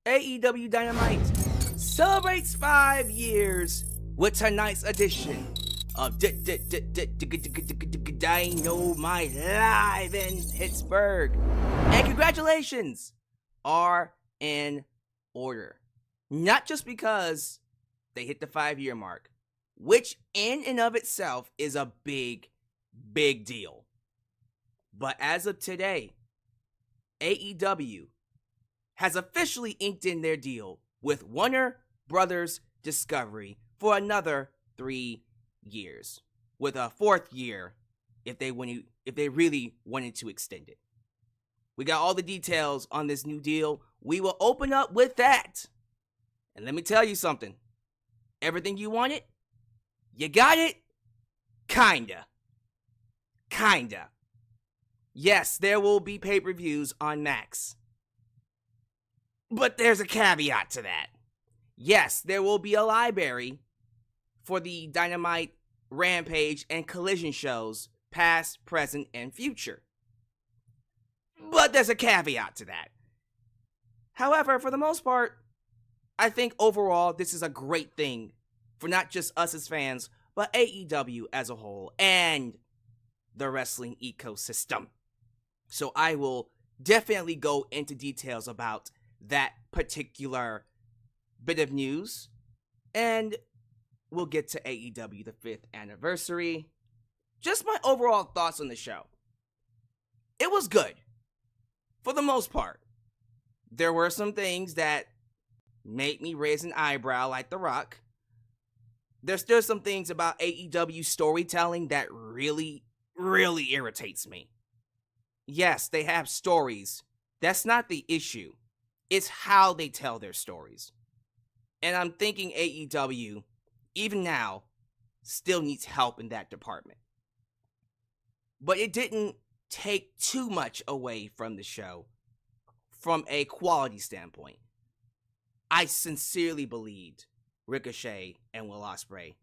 AEW Dynamite celebrates 5 years with tonight's edition of Dynamite live in Pittsburgh. And congratulations are in order. Not just because they hit the 5-year mark, which in and of itself is a big deal. But as of today, AEW has officially inked in their deal with Warner Brothers Discovery for another 3 years, with a 4th year if they really wanted to extend it. We got all the details on this new deal. We will open up with that. And let me tell you something. Everything you wanted, you got it? Kinda. Yes, there will be pay-per-views on Max. But there's a caveat to that. Yes, there will be a library for the Dynamite, Rampage, and Collision shows, past, present, and future. But there's a caveat to that. However, for the most part, I think overall this is a great thing for not just us as fans, but AEW as a whole and the wrestling ecosystem. So I will definitely go into details about that particular bit of news, and we'll get to AEW the 5th anniversary. Just my overall thoughts on the show. It was good, for the most part. There were some things that made me raise an eyebrow like The Rock. There's still some things about AEW storytelling that really irritates me. Yes, they have stories. That's not the issue. It's how they tell their stories. And I'm thinking AEW, even now, still needs help in that department. But it didn't take too much away from the show from a quality standpoint. I sincerely believed Ricochet and Will Ospreay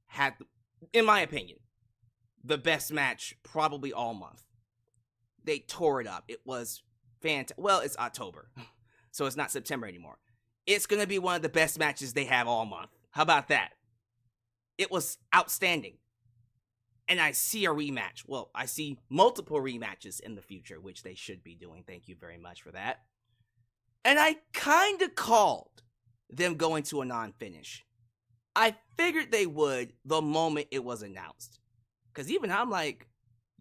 had, in my opinion, the best match probably all month. They tore it up. It was fantastic. Well, it's October, so it's not September anymore. It's going to be one of the best matches they have all month. How about that? It was outstanding. And I see a rematch. Well, I see multiple rematches in the future, which they should be doing. Thank you very much for that. And I kind of called them going to a non-finish. I figured they would the moment it was announced. Because even I'm like,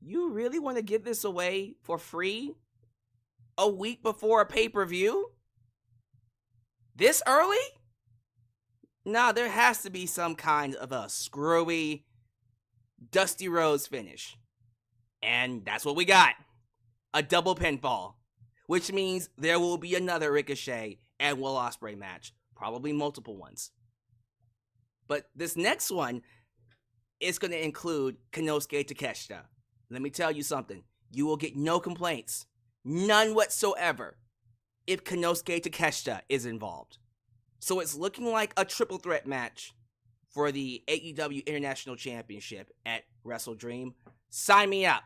you really want to give this away for free a week before a pay-per-view? This early? Nah, there has to be some kind of a screwy Dusty Rhodes finish. And that's what we got. A double pinfall. Which means there will be another Ricochet and Will Ospreay match. Probably multiple ones. But this next one is going to include Konosuke Takeshita. Let me tell you something. You will get no complaints. None whatsoever. If Konosuke Takeshita is involved. So it's looking like a triple threat match for the AEW International Championship at Wrestle Dream. Sign me up.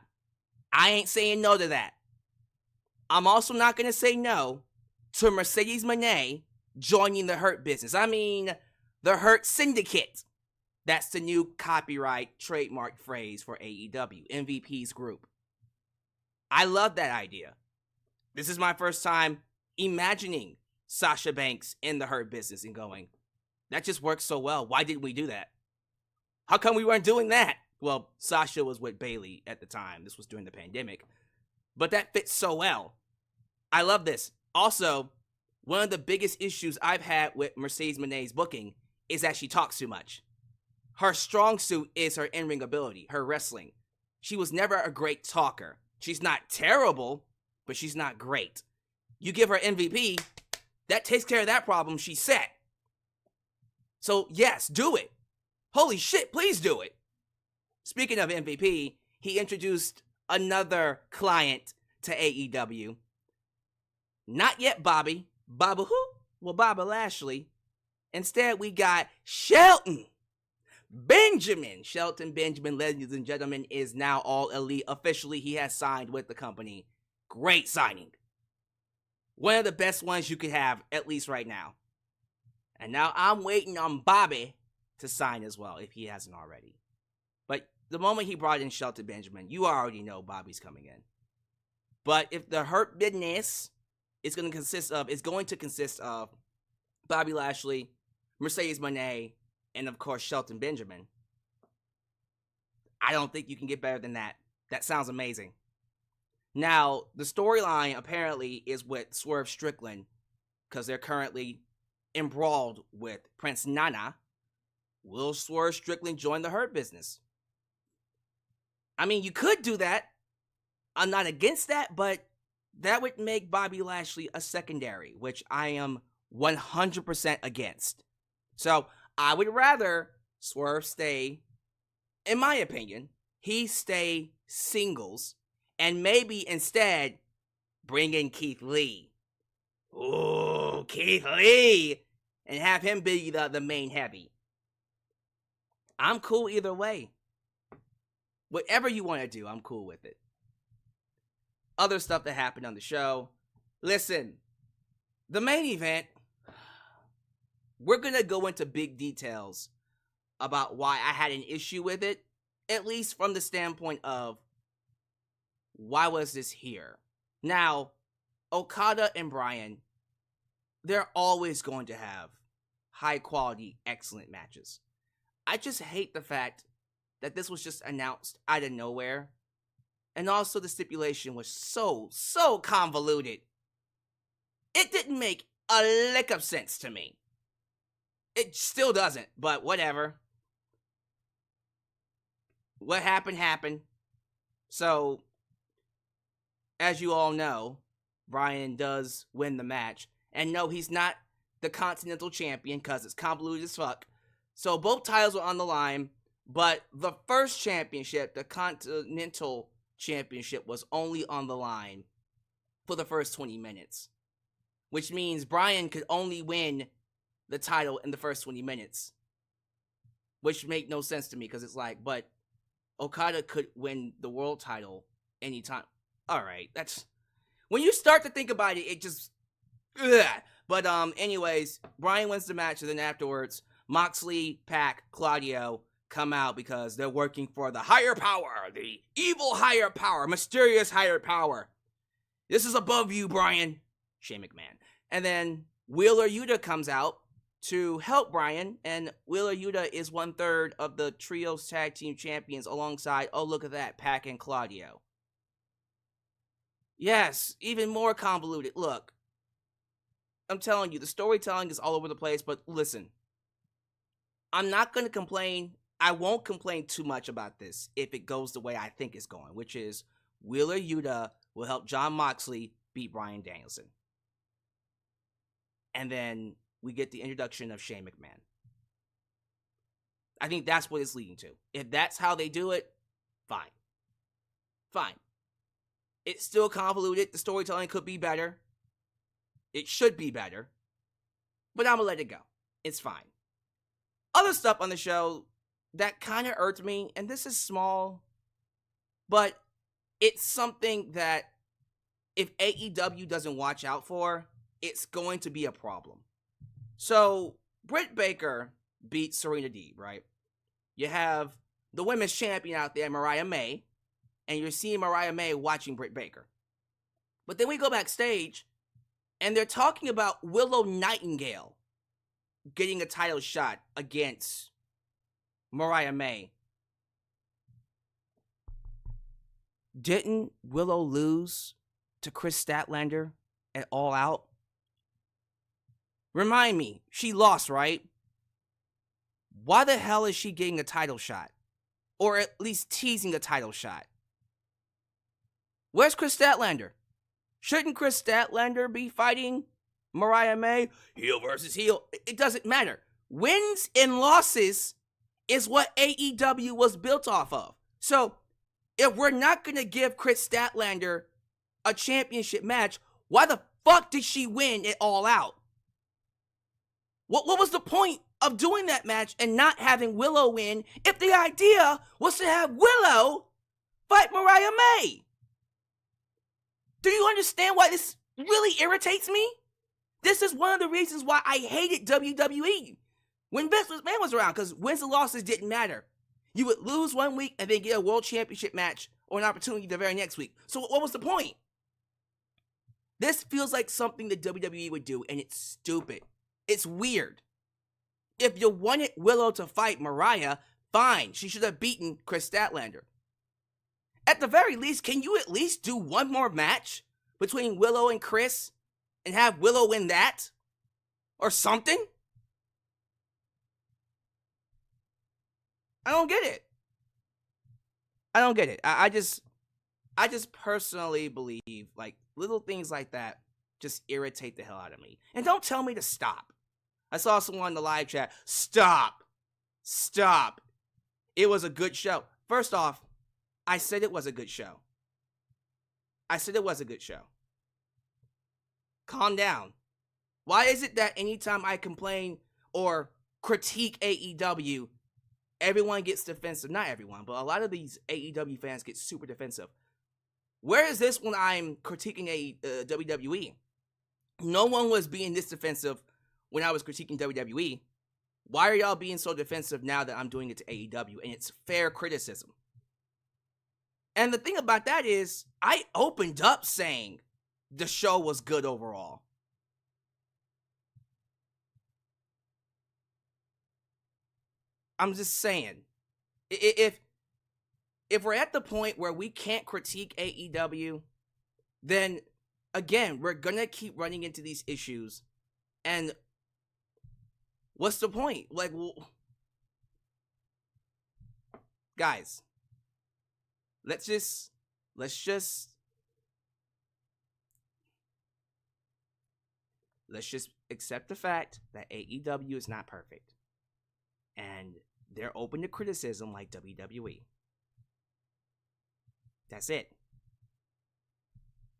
I ain't saying no to that. I'm also not going to say no to Mercedes Moné joining the Hurt Business. I mean, the Hurt Syndicate. That's the new copyright trademark phrase for AEW, MVP's group. I love that idea. This is my first time imagining Sasha Banks in the Hurt Business and going, that just works so well. Why didn't we do that? How come we weren't doing that? Well, Sasha was with Bayley at the time. This was during the pandemic. But that fits so well. I love this. Also, one of the biggest issues I've had with Mercedes Moné's booking is that she talks too much. Her strong suit is her in-ring ability, her wrestling. She was never a great talker. She's not terrible, but she's not great. You give her MVP, that takes care of that problem. She's set. So, yes, do it. Holy shit, please do it. Speaking of MVP, he introduced another client to AEW. Not yet Bobby. Bobby who? Well, Bobby Lashley. Instead, we got Shelton Benjamin. Shelton Benjamin, ladies and gentlemen, is now All Elite. Officially, he has signed with the company. Great signing. One of the best ones you could have, at least right now. And now I'm waiting on Bobby to sign as well, if he hasn't already. But the moment he brought in Shelton Benjamin, you already know Bobby's coming in. But if the Hurt Business is going to consist of Bobby Lashley, Mercedes Moné, and of course Shelton Benjamin, I don't think you can get better than that. That sounds amazing. Now, the storyline apparently is with Swerve Strickland, because they're currently embroiled with Prince Nana. Will Swerve Strickland join the Hurt Business? I mean, you could do that. I'm not against that, but that would make Bobby Lashley a secondary, which I am 100% against. So, I would rather Swerve stay, in my opinion, he stay singles, and maybe instead bring in Keith Lee. Ooh, Keith Lee! And have him be the main heavy. I'm cool either way. Whatever you want to do, I'm cool with it. Other stuff that happened on the show. Listen, the main event, we're going to go into big details about why I had an issue with it, at least from the standpoint of why was this here? Now, Okada and Bryan, they're always going to have high quality, excellent matches. I just hate the fact that this was just announced out of nowhere. And also the stipulation was so convoluted. It didn't make a lick of sense to me. It still doesn't, but whatever. What happened. So, as you all know, Bryan does win the match. And no, he's not the Continental Champion because it's convoluted as fuck. So both titles were on the line, but the first championship, the Continental Championship, was only on the line for the first 20 minutes. Which means Bryan could only win the title in the first 20 minutes. Which made no sense to me because it's like, but Okada could win the world title anytime. Alright, that's... When you start to think about it, it just... Ugh. But anyways, Bryan wins the match, and then afterwards, Moxley, Pac, Claudio come out because they're working for the higher power, the evil higher power, mysterious higher power. This is above you, Bryan. Shane McMahon. And then Wheeler Yuta comes out to help Bryan, and Wheeler Yuta is 1/3 of the Trios Tag Team Champions alongside, oh look at that, Pac and Claudio. Yes, even more convoluted. Look, I'm telling you, the storytelling is all over the place, but listen, I'm not going to complain. I won't complain too much about this if it goes the way I think it's going, which is Wheeler Yuta will help Jon Moxley beat Bryan Danielson. And then we get the introduction of Shane McMahon. I think that's what it's leading to. If that's how they do it, fine. Fine. It's still convoluted. The storytelling could be better. It should be better. But I'm going to let it go. It's fine. Other stuff on the show that kind of irked me, and this is small, but it's something that if AEW doesn't watch out for, it's going to be a problem. So, Britt Baker beat Serena Deeb, right? You have the women's champion out there, Mariah May, and you're seeing Mariah May watching Britt Baker. But then we go backstage, and they're talking about Willow Nightingale getting a title shot against Mariah May. Didn't Willow lose to Chris Statlander at All Out? Remind me, she lost, right? Why the hell is she getting a title shot? Or at least teasing a title shot? Where's Chris Statlander? Shouldn't Chris Statlander be fighting Mariah May? Heel versus heel. It doesn't matter. Wins and losses is what AEW was built off of. So, if we're not going to give Chris Statlander a championship match, why the fuck did she win it All Out? What was the point of doing that match and not having Willow win if the idea was to have Willow fight Mariah May? Do you understand why this really irritates me. This is one of the reasons why I hated WWE when Vince McMahon was around, because wins and losses didn't matter. You would lose one week and then get a world championship match or an opportunity the very next week. So what was the point? This feels like something the WWE would do, and it's stupid. It's weird. If you wanted Willow to fight Mariah, fine. She should have beaten Chris Statlander. At the very least, can you at least do one more match between Willow and Chris and have Willow win that? Or something? I don't get it. I just personally believe, like, little things like that just irritate the hell out of me. And don't tell me to stop. I saw someone in the live chat, stop. It was a good show. First off, I said it was a good show. Calm down. Why is it that anytime I complain or critique AEW, everyone gets defensive? Not everyone, but a lot of these AEW fans get super defensive. Where is this when I'm critiquing WWE? No one was being this defensive when I was critiquing WWE. Why are y'all being so defensive now that I'm doing it to AEW? And it's fair criticism. And the thing about that is, I opened up saying the show was good overall. I'm just saying, if we're at the point where we can't critique AEW, then again, we're gonna keep running into these issues. And what's the point? Like, well, guys, let's just accept the fact that AEW is not perfect. And they're open to criticism like WWE. That's it.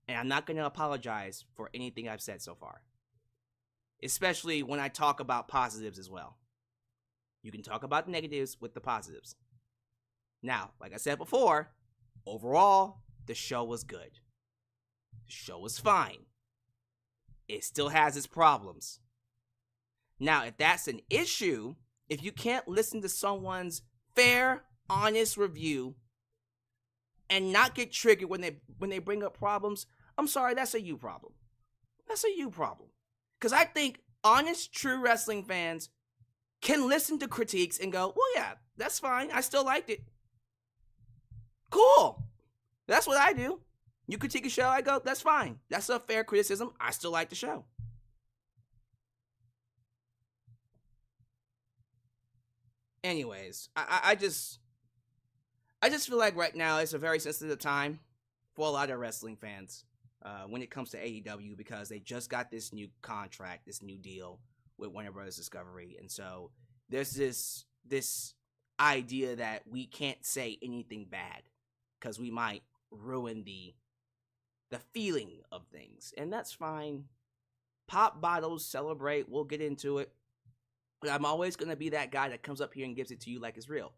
And I'm not going to apologize for anything I've said so far. Especially when I talk about positives as well. You can talk about the negatives with the positives. Now, like I said before, overall, the show was good. The show was fine. It still has its problems. Now, if that's an issue, if you can't listen to someone's fair, honest review and not get triggered when they bring up problems, I'm sorry, that's a you problem. That's a you problem. Because I think honest, true wrestling fans can listen to critiques and go, well, yeah, that's fine. I still liked it. Cool. That's what I do. You critique a show, I go, that's fine. That's a fair criticism. I still like the show. Anyways, I just feel like right now it's a very sensitive time for a lot of wrestling fans when it comes to AEW, because they just got this new contract, this new deal with Warner Bros. Discovery, and so there's this idea that we can't say anything bad because we might ruin the feeling of things, and that's fine. Pop bottles, celebrate, we'll get into it. But I'm always going to be that guy that comes up here and gives it to you like it's real.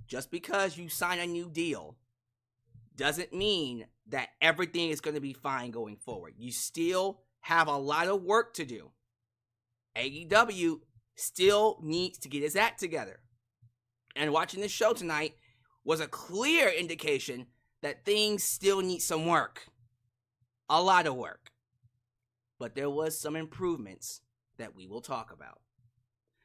Just because you sign a new deal doesn't mean that everything is going to be fine going forward. You still have a lot of work to do. AEW still needs to get his act together. And watching this show tonight was a clear indication that things still need some work. A lot of work. But there was some improvements that we will talk about.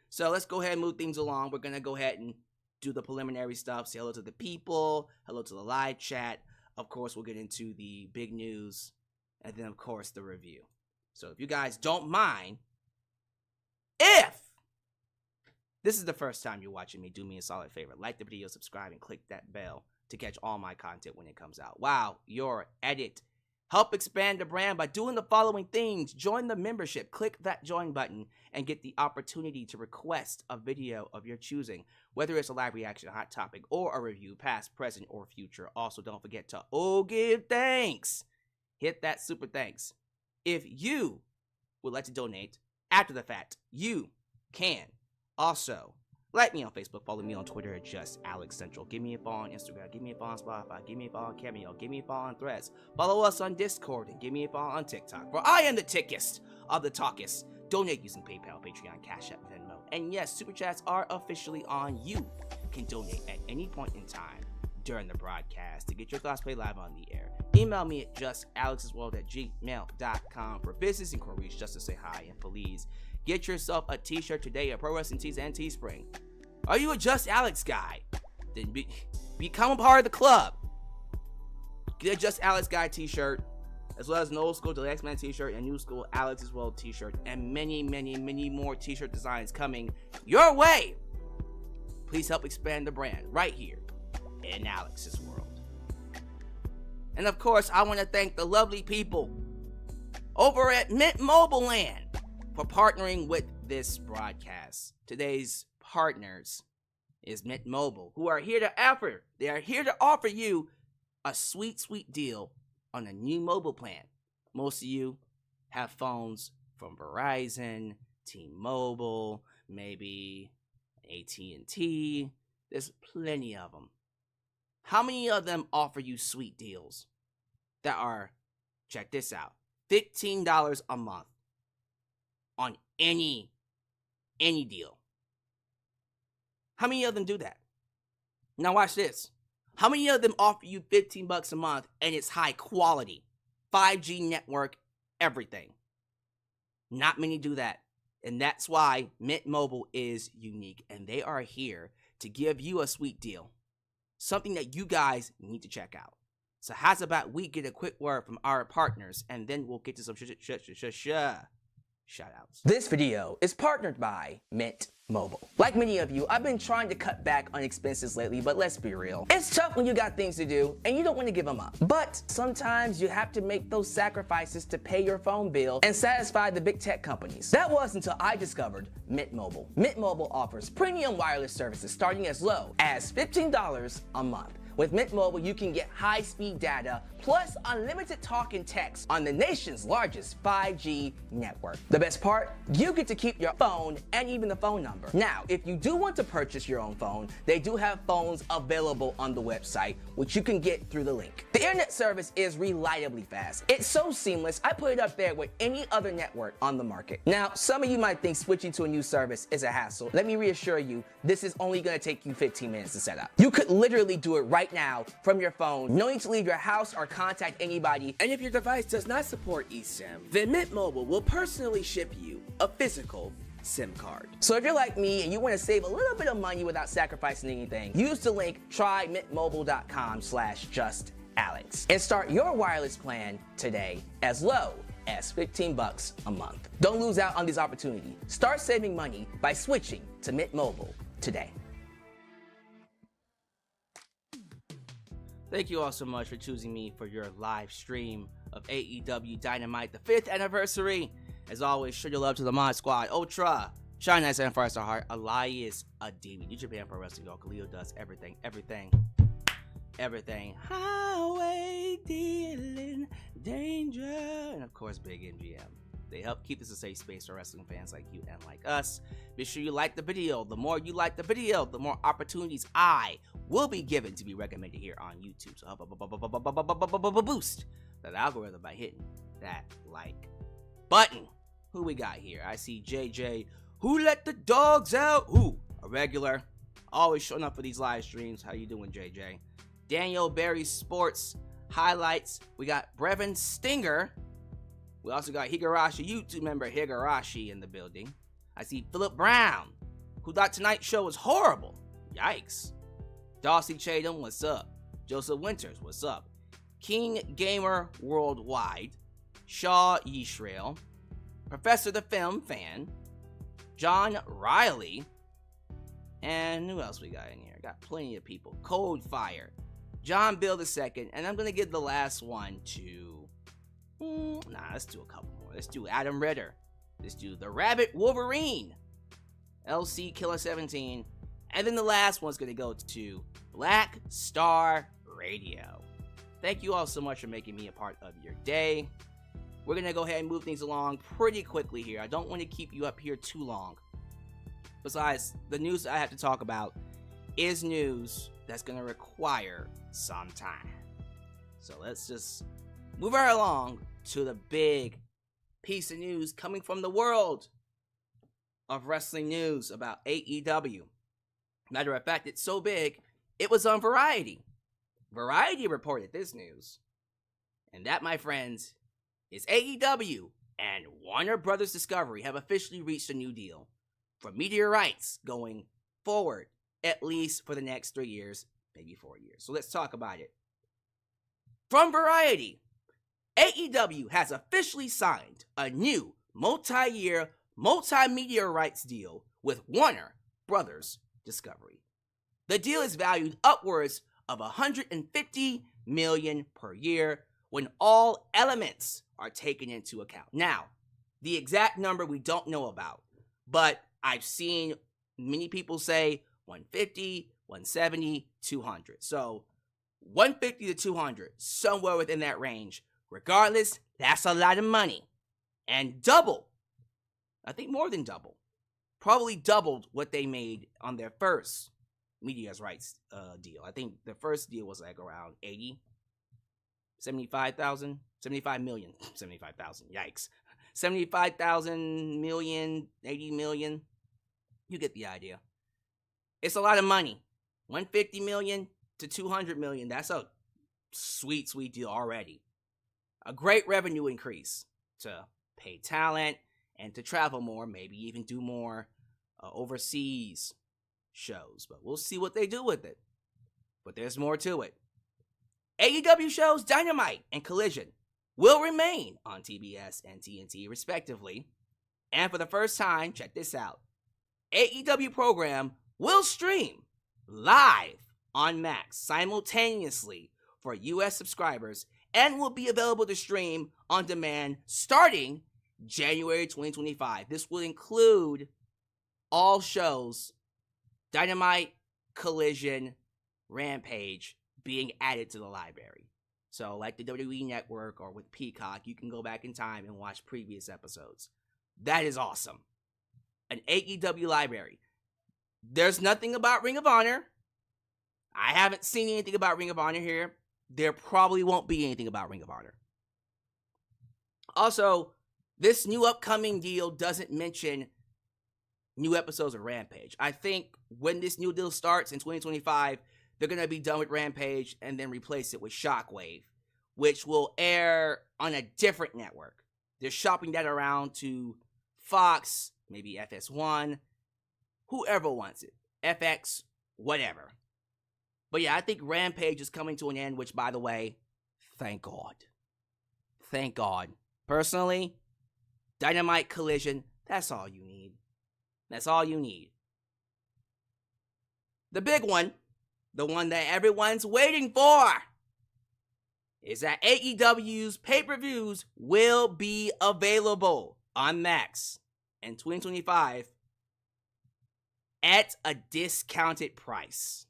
So let's go ahead and move things along. We're going to go ahead and do the preliminary stuff. Say hello to the people. Hello to the live chat. Of course, we'll get into the big news. And then, of course, the review. So if you guys don't mind, if this is the first time you're watching me, do me a solid favor. Like the video, subscribe, and click that bell to catch all my content when it comes out. Wow, your edit. Help expand the brand by doing the following things. Join the membership. Click that join button and get the opportunity to request a video of your choosing, whether it's a live reaction, a hot topic, or a review, past, present, or future. Also, don't forget to give thanks. Hit that super thanks. If you would like to donate after the fact, you can also Like me on Facebook, follow me on Twitter at just Alyx Central. Give me a follow on Instagram, give me a follow on Spotify, give me a follow on Cameo, give me a follow on Threads. Follow us on Discord and give me a follow on TikTok. For I am the tickest of the talkest. Donate using PayPal, Patreon, Cashapp, Venmo. And yes, Super Chats are officially on. You can donate at any point in time during the broadcast to get your thoughts played live on the air. Email me at justalyxsworld@gmail.com for business inquiries, just to say hi. And please, get yourself a t-shirt today at Pro Wrestling Tees and Teespring. Are you a Just Alyx guy? Then become a part of the club. Get a Just Alyx guy t-shirt, as well as an old school The X-Man t-shirt and new school Alyx as well t-shirt, and many, many, many more t-shirt designs coming your way. Please help expand the brand right here in Alyx's world. And of course, I want to thank the lovely people over at Mint Mobile Land for partnering with this broadcast. Today's partners is Mint Mobile, who are here to offer you a sweet, sweet deal on a new mobile plan. Most of you have phones from Verizon, T-Mobile, maybe AT&T. There's plenty of them. How many of them offer you sweet deals that are, check this out, $15 a month on any deal? How many of them do that? Now watch this. How many of them offer you $15 a month and it's high quality? 5G network, everything. Not many do that. And that's why Mint Mobile is unique. And they are here to give you a sweet deal. Something that you guys need to check out. So how's about we get a quick word from our partners and then we'll get to some shout-outs. This video is partnered by Mint Mobile. Like many of you, I've been trying to cut back on expenses lately, but let's be real. It's tough when you got things to do and you don't want to give them up. But sometimes you have to make those sacrifices to pay your phone bill and satisfy the big tech companies. That was until I discovered Mint Mobile. Mint Mobile offers premium wireless services starting as low as $15 a month. With Mint Mobile, you can get high-speed data plus unlimited talk and text on the nation's largest 5G network. The best part? You get to keep your phone and even the phone number. Now, if you do want to purchase your own phone, they do have phones available on the website, which you can get through the link. The internet service is reliably fast. It's so seamless, I put it up there with any other network on the market. Now, some of you might think switching to a new service is a hassle. Let me reassure you, this is only going to take you 15 minutes to set up. You could literally do it right now from your phone, no need to leave your house or contact anybody. And if your device does not support eSIM, then Mint Mobile will personally ship you a physical SIM card. So if you're like me and you want to save a little bit of money without sacrificing anything, use the link trymintmobile.com/justalyx and start your wireless plan today as low as $15 a month. Don't lose out on this opportunity. Start saving money by switching to Mint Mobile today. Thank you all so much for choosing me for your live stream of AEW Dynamite, the 5th anniversary. As always, show your love to the Mod Squad, Ultra, Shine Nice and Firestar Heart, Elias, Ademi, New Japan Pro Wrestling, Khalil does everything. Highway dealing danger. And of course, Big MGM. They help keep this a safe space for wrestling fans like you and like us. Be sure you like the video. The more you like the video, the more opportunities I will be given to be recommended here on YouTube. So help boost that algorithm by hitting that like button. Who we got here? I see JJ. Who let the dogs out? Ooh, a regular. Always showing up for these live streams. How you doing, JJ? Daniel Berry Sports highlights. We got Brevin Stinger. We also got Higurashi, YouTube member Higurashi in the building. I see Philip Brown, who thought tonight's show was horrible. Yikes. Darcy Chatham, what's up? Joseph Winters, what's up? King Gamer Worldwide. Shaw Yishrael. Professor the Film Fan. John Riley. And who else we got in here? Got plenty of people. Cold Fire. John Bill II. And I'm going to give the last one to... let's do a couple more. Let's do Adam Ritter. Let's do the Rabbit Wolverine. LC Killer 17. And then the last one's going to go to Black Star Radio. Thank you all so much for making me a part of your day. We're going to go ahead and move things along pretty quickly here. I don't want to keep you up here too long. besides the news I have to talk about is news that's going to require some time. So let's just move right along to the big piece of news coming from the world of wrestling news about AEW. Matter of fact, it's so big, it was on Variety. Variety reported this news. And that, my friends, is AEW and Warner Brothers Discovery have officially reached a new deal for media rights going forward, at least for the next 3 years, maybe 4 years. So let's talk about it. From Variety, AEW has officially signed a new multi-year, multimedia rights deal with Warner Brothers Discovery. The deal is valued upwards of $150 million per year when all elements are taken into account. Now, the exact number we don't know about, but I've seen many people say 150, 170, 200. So 150 to 200, somewhere within that range. Regardless, that's a lot of money. And double, I think more than double, probably doubled what they made on their first media rights deal. I think the first deal was like around 80, 75,000, 75 million, 75,000, yikes. 75,000 million, 80 million. You get the idea. It's a lot of money. 150 million to 200 million. That's a sweet, sweet deal already. A great revenue increase to pay talent and to travel more, maybe even do more overseas shows. But we'll see what they do with it. But there's more to it. AEW shows Dynamite and Collision will remain on TBS and TNT respectively. And for the first time, check this out, AEW program will stream live on Max simultaneously for US subscribers and will be available to stream on demand starting January 2025. This will include all shows, Dynamite, Collision, Rampage, being added to the library. So like the WWE Network or with Peacock, you can go back in time and watch previous episodes. That is awesome. An AEW library. There's nothing about Ring of Honor. I haven't seen anything about Ring of Honor here. There probably won't be anything about Ring of Honor. Also, this new upcoming deal doesn't mention new episodes of Rampage. I think when this new deal starts in 2025, they're going to be done with Rampage and then replace it with Shockwave, which will air on a different network. They're shopping that around to Fox, maybe FS1, whoever wants it, FX, whatever. But yeah, I think Rampage is coming to an end, which, by the way, thank God. Thank God. Personally, Dynamite, Collision, that's all you need. That's all you need. The big one, the one that everyone's waiting for, is that AEW's pay-per-views will be available on Max in 2025 at a discounted price.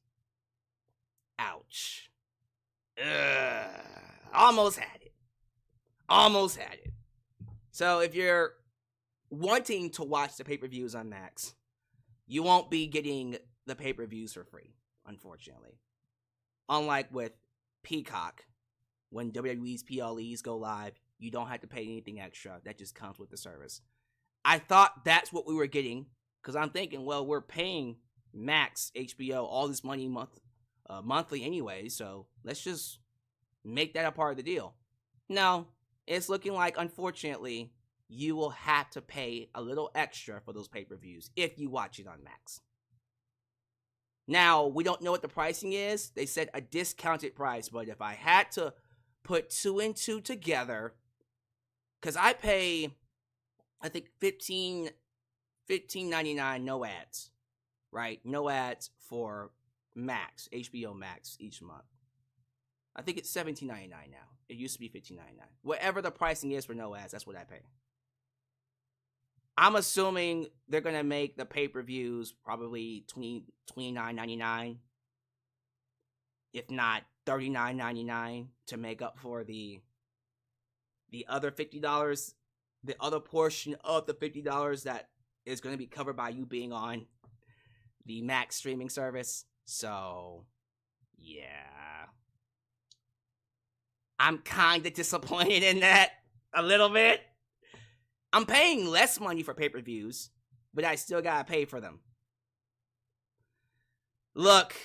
Ouch. Almost had it. Almost had it. So if you're wanting to watch the pay-per-views on Max, you won't be getting the pay-per-views for free, unfortunately. Unlike with Peacock, when WWE's PLEs go live, you don't have to pay anything extra. That just comes with the service. I thought that's what we were getting, because I'm thinking, well, we're paying Max, HBO, all this money monthly anyway, so let's just make that a part of the deal. No, it's looking like, unfortunately, you will have to pay a little extra for those pay-per-views if you watch it on Max. Now, we don't know what the pricing is. They said a discounted price, but if I had to put two and two together, because I pay, I think $15.99 no ads, right? No ads for Max, HBO Max each month. I think it's $17.99 now. It used to be $15.99. Whatever the pricing is for no ads, that's what I pay. I'm assuming they're going to make the pay-per-views probably $29.99, if not $39.99, to make up for the other $50, the other portion of the $50 that is going to be covered by you being on the Max streaming service. So, yeah. I'm kind of disappointed in that a little bit. I'm paying less money for pay-per-views, but I still gotta pay for them. Look,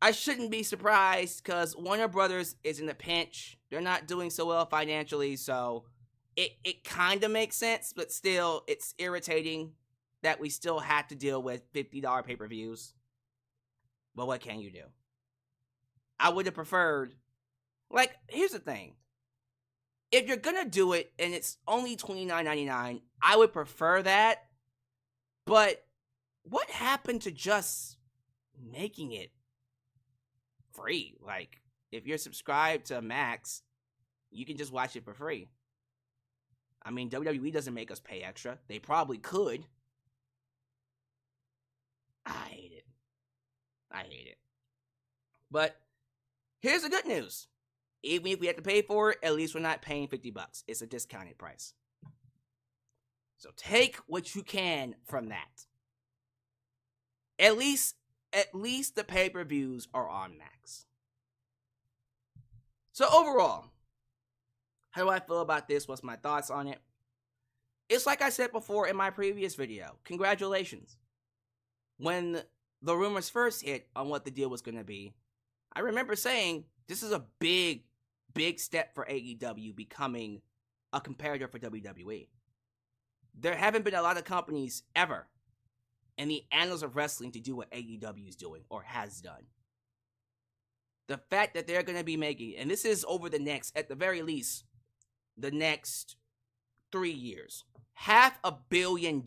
I shouldn't be surprised because Warner Brothers is in a pinch. They're not doing so well financially, so it kind of makes sense, but still, it's irritating that we still have to deal with $50 pay-per-views. But what can you do? I would have preferred... Like, here's the thing. If you're gonna do it and it's only $29.99, I would prefer that. But what happened to just making it free? Like, if you're subscribed to Max, you can just watch it for free. I mean, WWE doesn't make us pay extra. They probably could. I hate it. I hate it. But here's the good news. Even if we have to pay for it, at least we're not paying $50. It's a discounted price. So take what you can from that. At least the pay-per-views are on Max. So overall, how do I feel about this? What's my thoughts on it? It's like I said before in my previous video. Congratulations. When the rumors first hit on what the deal was going to be, I remember saying this is a big step for AEW becoming a competitor for WWE. There haven't been a lot of companies ever in the annals of wrestling to do what AEW is doing or has done. The fact that they're going to be making, and this is over the next, at the very least, the next 3 years, $500 million.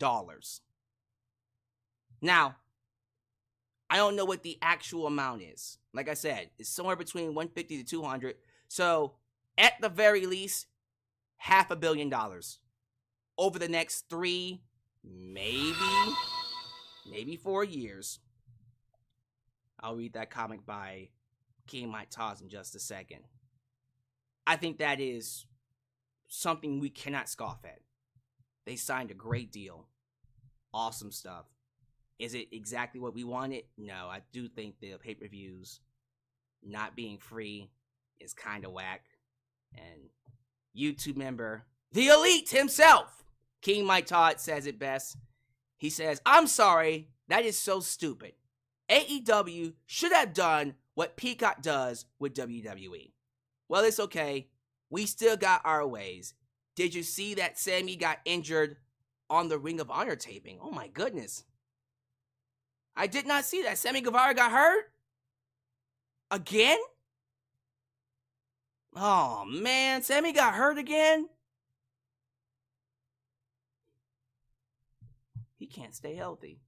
Now, I don't know what the actual amount is. Like I said, it's somewhere between 150 to 200. So, at the very least, $500 million over the next 3, maybe 4 years. I'll read that comic by King Mike Taz in just a second. I think that is something we cannot scoff at. They signed a great deal. Awesome stuff. Is it exactly what we wanted? No, I do think the pay-per-views not being free is kind of whack. And YouTube member, the Elite himself, King Mike Todd, says it best. He says, I'm sorry, that is so stupid. AEW should have done what Peacock does with WWE. Well, it's okay. We still got our ways. Did you see that Sammy got injured on the Ring of Honor taping? Oh my goodness. I did not see that. Sammy Guevara got hurt? Again? Oh man, Sammy got hurt again? He can't stay healthy.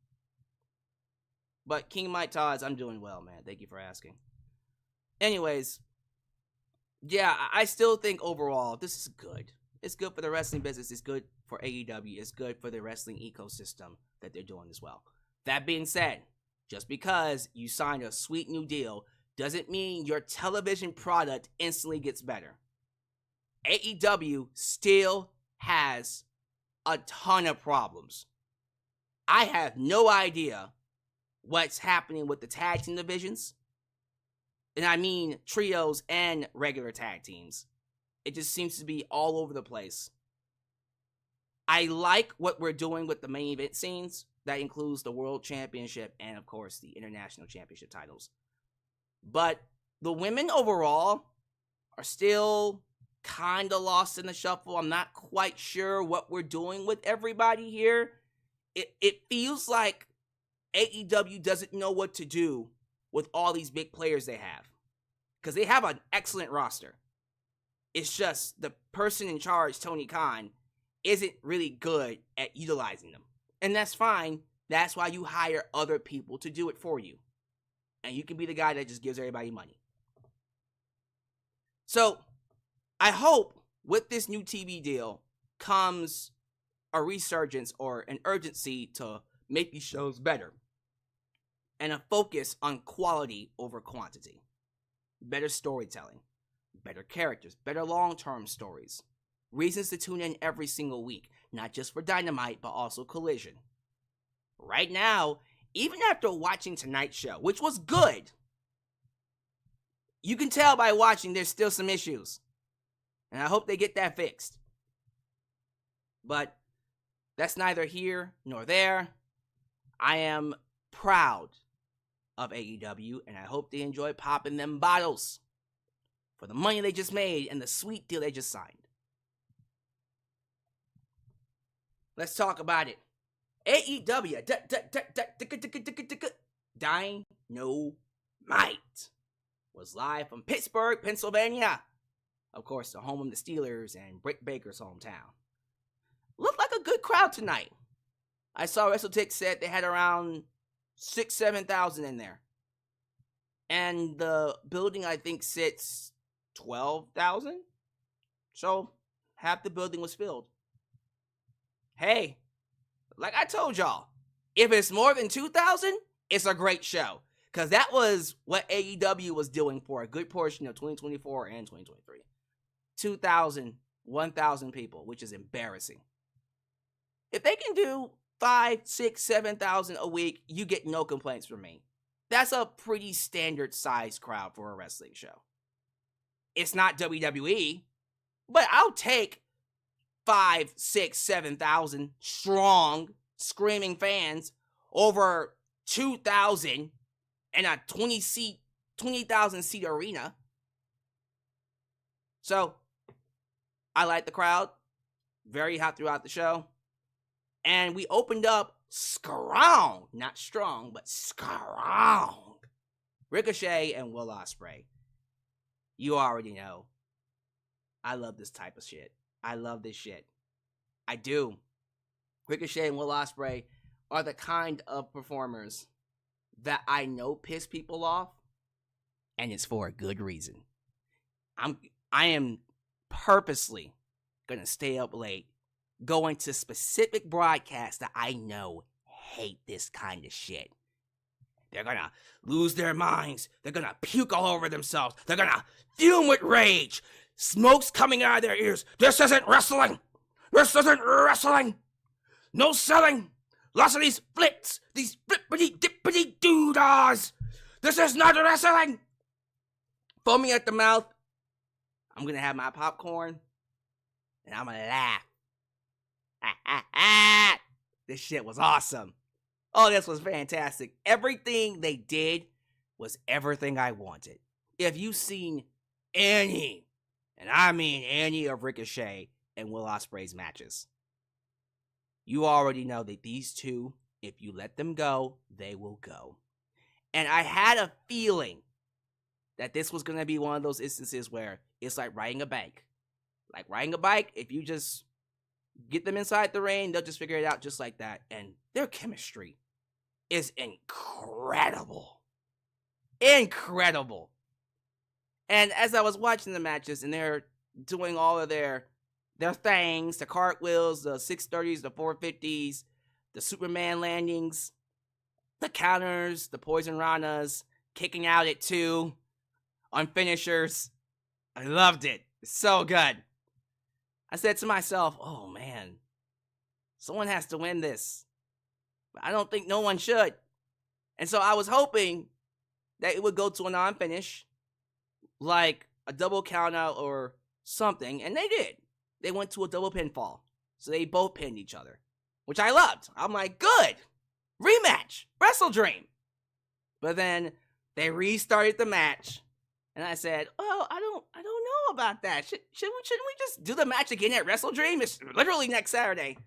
But King Mike Todd, I'm doing well, man. Thank you for asking. Anyways, yeah, I still think overall this is good. It's good for the wrestling business. It's good for AEW. It's good for the wrestling ecosystem that they're doing as well. That being said, just because you signed a sweet new deal doesn't mean your television product instantly gets better. AEW still has a ton of problems. I have no idea what's happening with the tag team divisions. And I mean trios and regular tag teams. It just seems to be all over the place. I like what we're doing with the main event scenes. That includes the World Championship and, of course, the International Championship titles. But the women overall are still kind of lost in the shuffle. I'm not quite sure what we're doing with everybody here. It feels like AEW doesn't know what to do with all these big players they have. Because they have an excellent roster. It's just the person in charge, Tony Khan, isn't really good at utilizing them. And that's fine. That's why you hire other people to do it for you. And you can be the guy that just gives everybody money. So, I hope with this new TV deal comes a resurgence or an urgency to make these shows better. And a focus on quality over quantity. Better storytelling. Better characters. Better long-term stories. Reasons to tune in every single week. Not just for Dynamite, but also Collision. Right now, even after watching tonight's show, which was good, you can tell by watching there's still some issues. And I hope they get that fixed. But that's neither here nor there. I am proud of AEW, and I hope they enjoy popping them bottles for the money they just made and the sweet deal they just signed. Let's talk about it. AEW Dynamite was live from Pittsburgh, Pennsylvania. Of course, the home of the Steelers and Britt Baker's hometown. Looked like a good crowd tonight. I saw WrestleTix said they had around 6,000-7,000 in there. And the building, I think, sits 12,000. So, half the building was filled. Hey, like I told y'all, if it's more than 2,000, it's a great show. Because that was what AEW was doing for a good portion of 2024 and 2023. 2,000, 1,000 people, which is embarrassing. If they can do 5, 6, 7,000 a week, you get no complaints from me. That's a pretty standard size crowd for a wrestling show. It's not WWE, but I'll take 5, 6, 7,000 strong, screaming fans over 2,000 in a 20,000 seat arena. So, I like the crowd. Very hot throughout the show. And we opened up strong, not strong, but strong. Ricochet and Will Ospreay. You already know. I love this type of shit. I love this shit. I do. Ricochet and Will Ospreay are the kind of performers that I know piss people off, and it's for a good reason. I am purposely gonna stay up late, going to specific broadcasts that I know hate this kind of shit. They're gonna lose their minds. They're gonna puke all over themselves. They're gonna fume with rage. Smoke's coming out of their ears. This isn't wrestling. This isn't wrestling. No selling. Lots of these flips. These flippity dippity doodahs. This is not wrestling. Foaming at the mouth. I'm gonna have my popcorn. And I'm gonna laugh. This shit was awesome. Oh, this was fantastic. Everything they did was everything I wanted. If you've seen any, and I mean any of Ricochet and Will Ospreay's matches, you already know that these two, if you let them go, they will go. And I had a feeling that this was going to be one of those instances where it's like riding a bike. Like riding a bike, if you just get them inside the ring, they'll just figure it out just like that. And their chemistry is incredible. Incredible. And as I was watching the matches and they're doing all of their things, the cartwheels, the 630s, the 450s, the Superman landings, the counters, the poison ranas, kicking out at 2 on finishers. I loved it. It's so good. I said to myself, oh man, someone has to win this. But I don't think no one should. And so I was hoping that it would go to a non-finish, like a double countout or something, and they did. They went to a double pinfall. So they both pinned each other, which I loved. I'm like, good. Rematch. Wrestle Dream. But then they restarted the match. And I said, well, I don't know about that. Shouldn't we just do the match again at Wrestle Dream? It's literally next Saturday.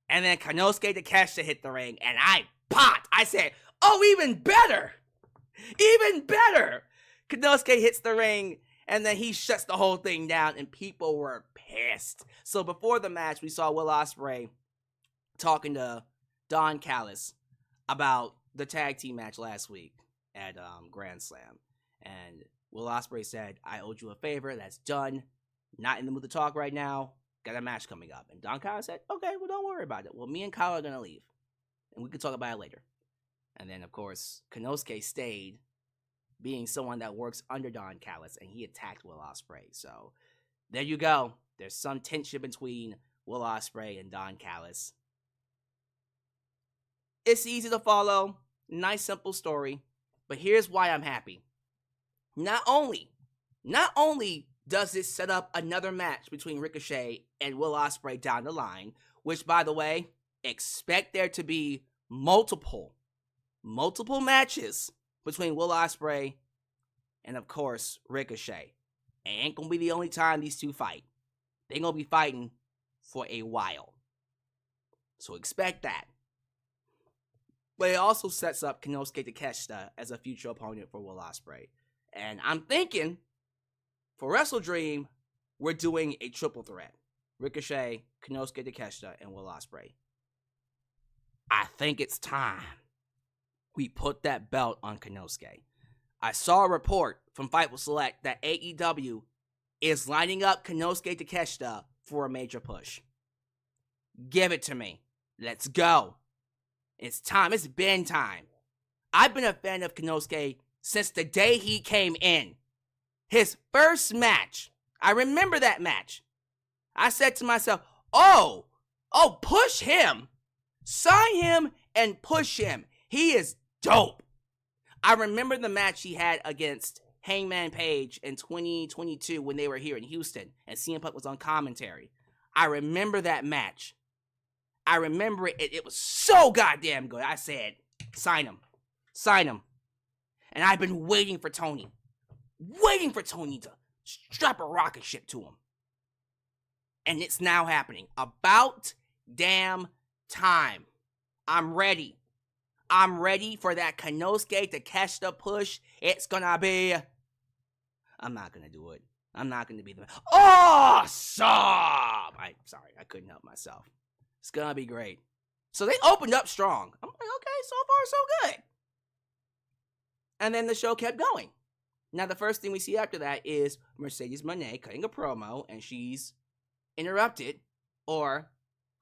And then Konosuke Takeshita hit the ring, and I popped. I said, oh, even better. Even better. Konosuke hits the ring, and then he shuts the whole thing down, and people were pissed. So before the match, we saw Will Ospreay talking to Don Callis about the tag team match last week at Grand Slam. And Will Ospreay said, I owed you a favor. That's done. Not in the mood to talk right now. Got a match coming up. And Don Callis said, okay, well, don't worry about it. Well, me and Kyle are going to leave. And we can talk about it later. And then, of course, Konosuke stayed, being someone that works under Don Callis, and he attacked Will Ospreay. So, there you go. There's some tension between Will Ospreay and Don Callis. It's easy to follow. Nice, simple story. But here's why I'm happy. Not only does this set up another match between Ricochet and Will Ospreay down the line, which, by the way, expect there to be multiple matches between Will Ospreay and, of course, Ricochet. It ain't gonna be the only time these two fight. They're gonna be fighting for a while. So expect that. But it also sets up Konosuke Takeshita as a future opponent for Will Ospreay. And I'm thinking, for Wrestle Dream, we're doing a triple threat. Ricochet, Konosuke Takeshita, and Will Ospreay. I think it's time we put that belt on Konosuke. I saw a report from Fightful Select that AEW is lining up Konosuke Takeshita for a major push. Give it to me. Let's go. It's time. It's been time. I've been a fan of Konosuke since the day he came in. His first match. I remember that match. I said to myself, oh, push him. Sign him and push him. He is dope. I remember the match he had against Hangman Page in 2022 when they were here in Houston and CM Punk was on commentary. I remember that match. I remember it. It was so goddamn good. I said, sign him. Sign him. And I've been waiting for Tony to strap a rocket ship to him. And it's now happening. About damn time. I'm ready. I'm ready for that Konosuke Takeshita push. It's gonna be... I'm not gonna do it. I'm not gonna be the... Awesome! Sorry, I couldn't help myself. It's gonna be great. So they opened up strong. I'm like, okay, so far so good. And then the show kept going. Now the first thing we see after that is Mercedes Moné cutting a promo, and she's interrupted or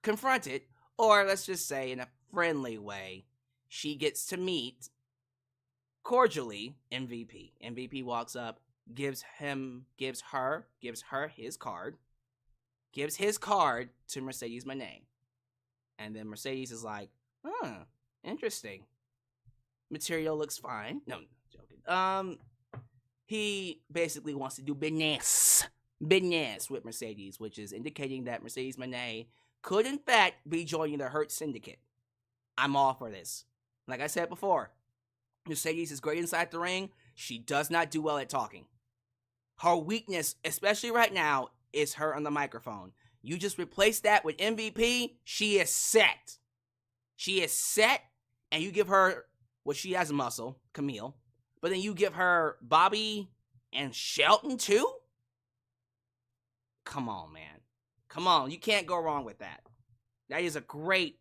confronted, or let's just say in a friendly way, she gets to meet cordially MVP. MVP walks up, gives her his card to Mercedes Moné. And then Mercedes is like, interesting. Material looks fine. No, joking. He basically wants to do business with Mercedes, which is indicating that Mercedes Moné could in fact be joining the Hurt Syndicate. I'm all for this. Like I said before, Mercedes is great inside the ring. She does not do well at talking. Her weakness, especially right now, is her on the microphone. You just replace that with MVP, she is set. She is set, and you give her, well, she has muscle, Camille, but then you give her Bobby and Shelton too? Come on, man. Come on, you can't go wrong with that. That is a great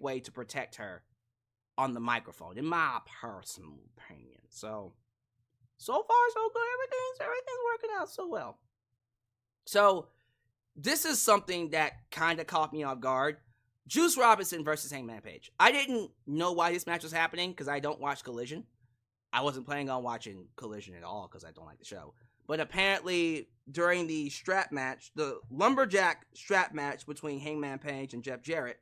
way to protect her on the microphone, in my personal opinion. So far, so good. Everything's working out so well. So, this is something that kind of caught me off guard. Juice Robinson versus Hangman Page. I didn't know why this match was happening because I don't watch Collision. I wasn't planning on watching Collision at all because I don't like the show. But apparently, during the strap match, the lumberjack strap match between Hangman Page and Jeff Jarrett,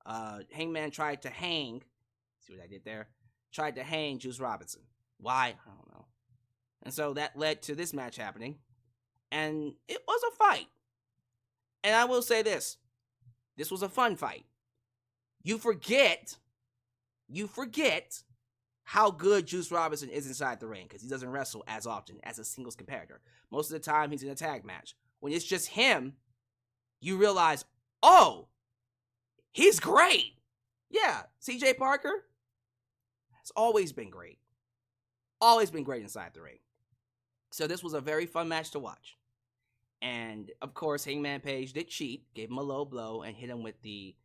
Hangman tried to hang, see what I did there? Tried to hang Juice Robinson. Why? I don't know. And so that led to this match happening. And it was a fight. And I will say this. This was a fun fight. You forget how good Juice Robinson is inside the ring because he doesn't wrestle as often as a singles competitor. Most of the time, he's in a tag match. When it's just him, you realize, oh, he's great. Yeah, CJ Parker has always been great. Always been great inside the ring. So this was a very fun match to watch. And, of course, Hangman Page did cheat, gave him a low blow, and hit him with the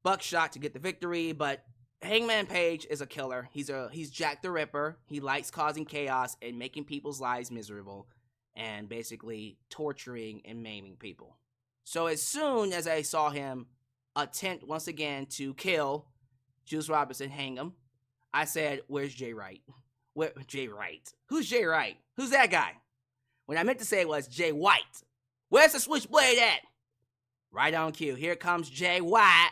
buckshot to get the victory. But Hangman Page is a killer. He's Jack the Ripper. He likes causing chaos and making people's lives miserable and basically torturing and maiming people. So as soon as I saw him attempt once again to kill Juice Robinson, hang him, I said, where's Jay Wright? Jay Wright? Who's Jay Wright? Who's that guy? What I meant to say was Jay White. Where's the switchblade at? Right on cue. Here comes Jay White.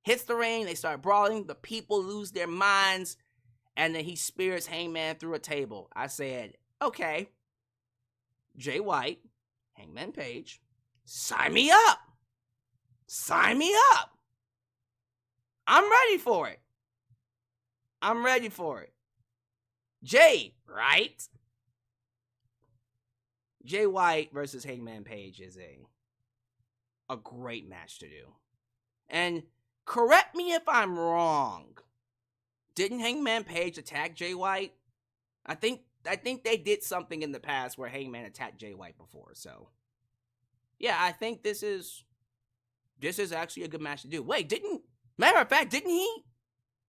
hits the ring, they start brawling, the people lose their minds, and then he spears Hangman through a table. I said, okay, Jay White, Hangman Page, sign me up. Sign me up. I'm ready for it. I'm ready for it. Jay, right? Jay White versus Hangman Page is a great match to do. And correct me if I'm wrong. Didn't Hangman Page attack Jay White? I think they did something in the past where Hangman attacked Jay White before. So, yeah, I think this is actually a good match to do. Wait, matter of fact, didn't he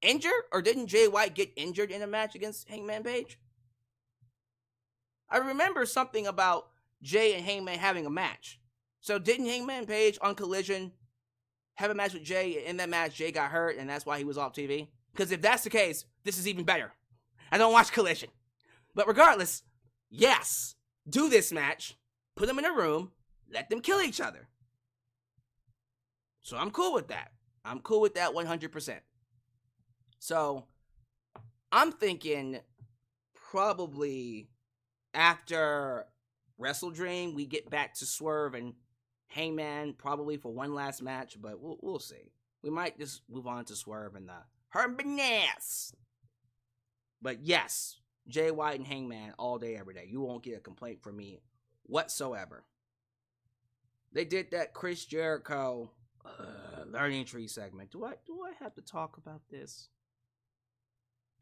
injure, or didn't Jay White get injured in a match against Hangman Page? I remember something about Jay and Hangman having a match. So didn't Hangman Page on Collision have a match with Jay? In that match, Jay got hurt, and that's why he was off TV? Because if that's the case, this is even better. I don't watch Collision. But regardless, yes, do this match, put them in a room, let them kill each other. So I'm cool with that. I'm cool with that 100%. So I'm thinking probably after Wrestle Dream, we get back to Swerve and Hangman probably for one last match, but we'll see. We might just move on to Swerve and the Herbanas. But yes, Jay White and Hangman all day, every day. You won't get a complaint from me whatsoever. They did that Chris Jericho learning tree segment. Do I have to talk about this?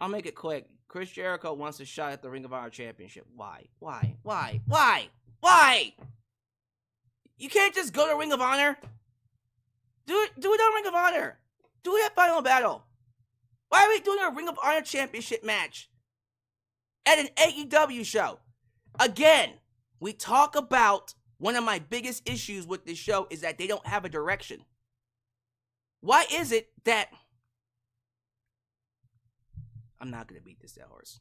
I'll make it quick. Chris Jericho wants a shot at the Ring of Honor Championship. Why? You can't just go to Ring of Honor. Do it on Ring of Honor. Do it at Final Battle. Why are we doing a Ring of Honor Championship match at an AEW show? Again, we talk about one of my biggest issues with this show is that they don't have a direction. Why is it that... I'm not going to beat this dead horse.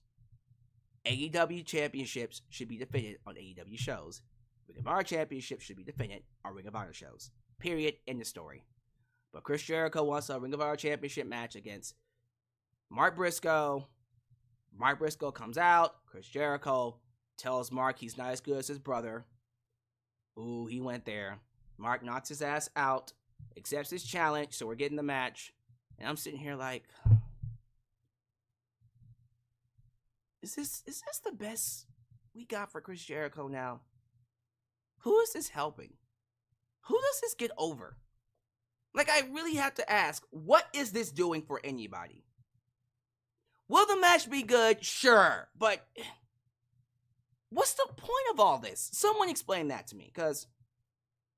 AEW championships should be defended on AEW shows. Ring of Honor championships should be defended on Ring of Honor shows. Period. End of story. But Chris Jericho wants a Ring of Honor championship match against Mark Briscoe. Mark Briscoe comes out. Chris Jericho tells Mark he's not as good as his brother. Ooh, he went there. Mark knocks his ass out, accepts his challenge, so we're getting the match. And I'm sitting here like... Is this the best we got for Chris Jericho now? Who is this helping? Who does this get over? Like, I really have to ask, what is this doing for anybody? Will the match be good? Sure, but what's the point of all this? Someone explain that to me, because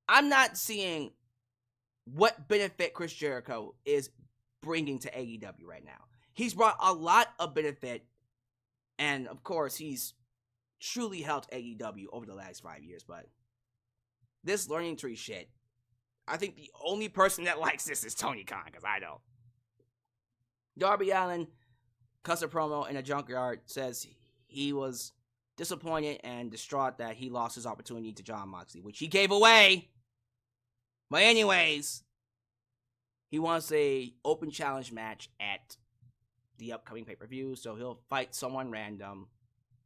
I'm not seeing what benefit Chris Jericho is bringing to AEW right now. He's brought a lot of benefit. And, of course, he's truly helped AEW over the last 5 years. But this learning tree shit, I think the only person that likes this is Tony Khan, because I don't. Darby Allin cuts a promo in a junkyard, says he was disappointed and distraught that he lost his opportunity to Jon Moxley, which he gave away. But anyways, he wants a open challenge match at the upcoming pay-per-view, so he'll fight someone random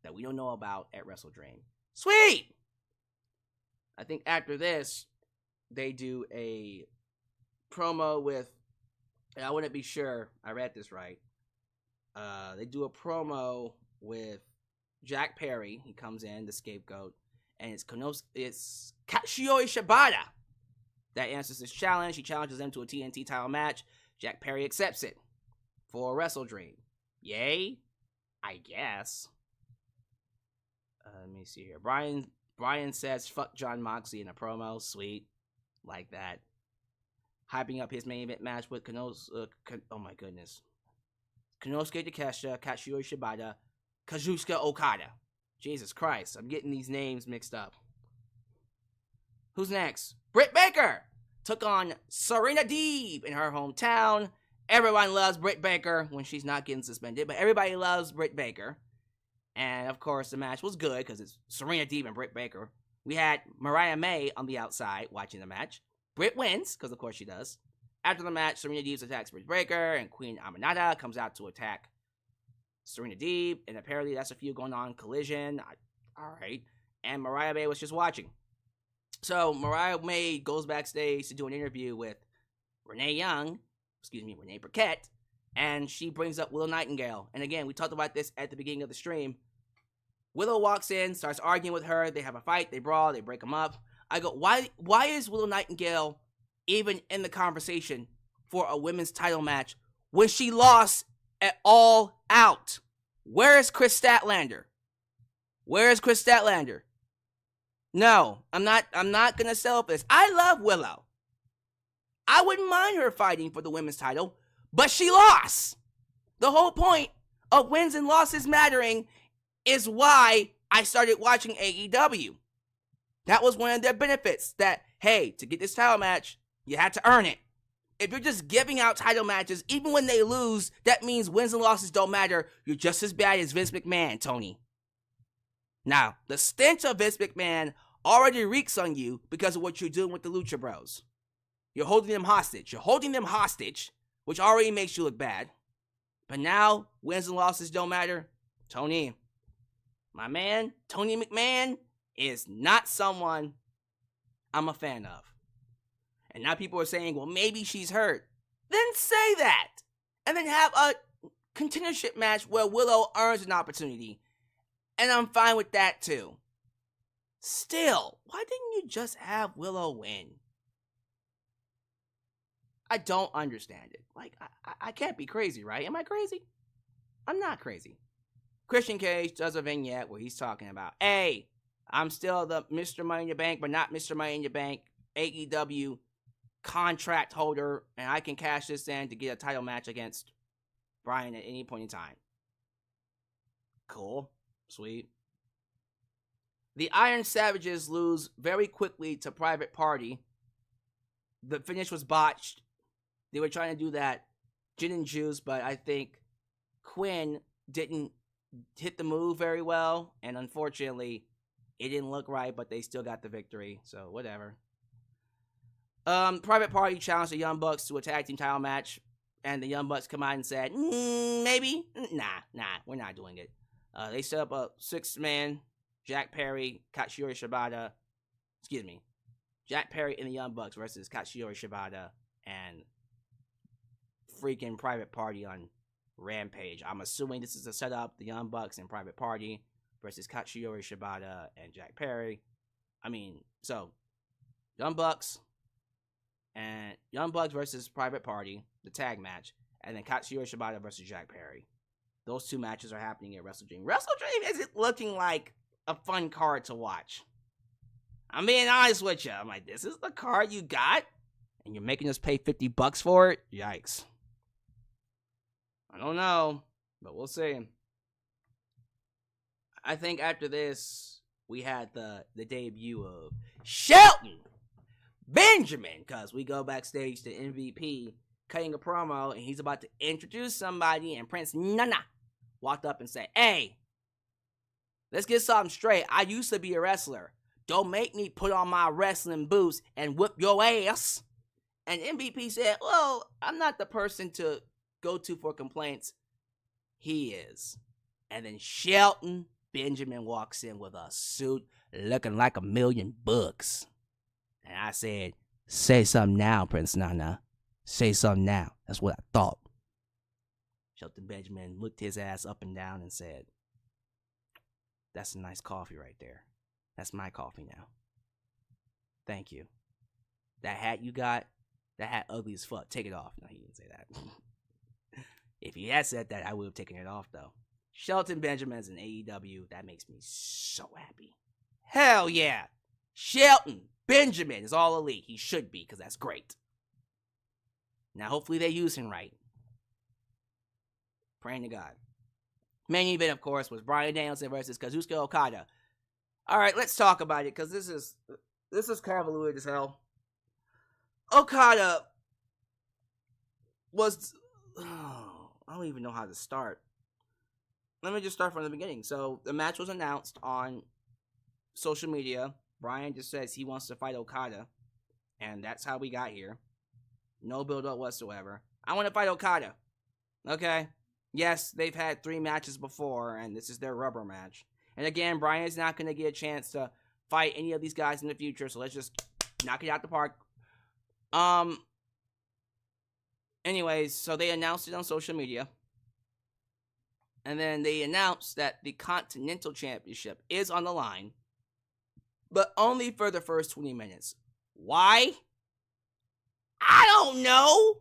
that we don't know about at Wrestle Dream. Sweet! I think after this, they do a promo with, and I wouldn't be sure I read this right. They do a promo with Jack Perry. He comes in, the scapegoat, and it's Kazuchika Okada that answers this challenge. He challenges him to a TNT title match. Jack Perry accepts it for Wrestle Dream. Yay? I guess. Let me see here. Brian says, fuck Jon Moxley in a promo. Sweet. Like that. Hyping up his main event match with Konosuke Takeshita, Kazuchika Shibata, Kazuchika Okada. Jesus Christ, I'm getting these names mixed up. Who's next? Britt Baker took on Serena Deeb in her hometown. Everyone loves Britt Baker when she's not getting suspended, but everybody loves Britt Baker. And, of course, the match was good because it's Serena Deeb and Britt Baker. We had Mariah May on the outside watching the match. Britt wins, because of course she does. After the match, Serena Deeb attacks Britt Baker, and Queen Aminata comes out to attack Serena Deeb, and apparently that's a feud going on. Collision. All right. And Mariah May was just watching. So Mariah May goes backstage to do an interview with Renee Burkett, and she brings up Willow Nightingale. And again, we talked about this at the beginning of the stream. Willow walks in, starts arguing with her. They have a fight. They brawl. They break them up. I go, why is Willow Nightingale even in the conversation for a women's title match when she lost at All Out? Where is Chris Statlander? No, I'm not gonna sell this. I love Willow. I wouldn't mind her fighting for the women's title, but she lost. The whole point of wins and losses mattering is why I started watching AEW. That was one of their benefits, that, hey, to get this title match, you had to earn it. If you're just giving out title matches, even when they lose, that means wins and losses don't matter. You're just as bad as Vince McMahon, Tony. Now, the stench of Vince McMahon already reeks on you because of what you're doing with the Lucha Bros. You're holding them hostage, which already makes you look bad. But now, wins and losses don't matter. Tony, my man, Tony McMahon, is not someone I'm a fan of. And now people are saying, well, maybe she's hurt. Then say that. And then have a contendership match where Willow earns an opportunity. And I'm fine with that too. Still, why didn't you just have Willow win? I don't understand it. Like, I can't be crazy, right? Am I crazy? I'm not crazy. Christian Cage does a vignette where he's talking about, hey, I'm still the Mr. Money in the Bank, but not Mr. Money in the Bank AEW contract holder, and I can cash this in to get a title match against Bryan at any point in time. Cool. Sweet. The Iron Savages lose very quickly to Private Party. The finish was botched. They were trying to do that gin and juice, but I think Quinn didn't hit the move very well, and unfortunately, it didn't look right, but they still got the victory, so whatever. Private Party challenged the Young Bucks to a tag team title match, and the Young Bucks come out and said, maybe? Nah, we're not doing it. They set up a 6-man, Jack Perry, Jack Perry and the Young Bucks versus Katsuyori Shibata and freaking Private Party on Rampage. I'm assuming this is a setup, the Young Bucks and Private Party versus Katsuyori Shibata and Jack Perry. So, Young Bucks versus Private Party, the tag match, and then Katsuyori Shibata versus Jack Perry. Those two matches are happening at Wrestle Dream. Wrestle Dream isn't looking like a fun card to watch. I'm being honest with you. I'm like, this is the card you got? And you're making us pay $50 for it? Yikes. I don't know, but we'll see. I think after this, we had the debut of Shelton Benjamin, because we go backstage to MVP cutting a promo, and he's about to introduce somebody, and Prince Nana walked up and said, hey, let's get something straight. I used to be a wrestler. Don't make me put on my wrestling boots and whip your ass. And MVP said, well, I'm not the person to go to for complaints. He is. And then Shelton Benjamin walks in with a suit looking like $1 million. And I said, say something now, Prince Nana. Say something now. That's what I thought. Shelton Benjamin looked his ass up and down and said, that's a nice coffee right there. That's my coffee now. Thank you. That hat you got, that hat ugly as fuck. Take it off. No, he didn't say that. If he had said that, I would have taken it off, though. Shelton Benjamin's in AEW. That makes me so happy. Hell yeah. Shelton Benjamin is all elite. He should be, because that's great. Now, hopefully they use him right. Praying to God. Main event, of course, was Bryan Danielson versus Kazuchika Okada. All right, let's talk about it, because this is convoluted as hell. Okada was... I don't even know how to start. Let me just start from the beginning. So, the match was announced on social media. Bryan just says he wants to fight Okada, and that's how we got here. No build-up whatsoever. I want to fight Okada. Okay? Yes, they've had 3 matches before, and this is their rubber match. And again, Bryan's not going to get a chance to fight any of these guys in the future, so let's just knock it out the park. Anyways, so they announced it on social media. And then they announced that the Continental Championship is on the line, but only for the first 20 minutes. Why? I don't know.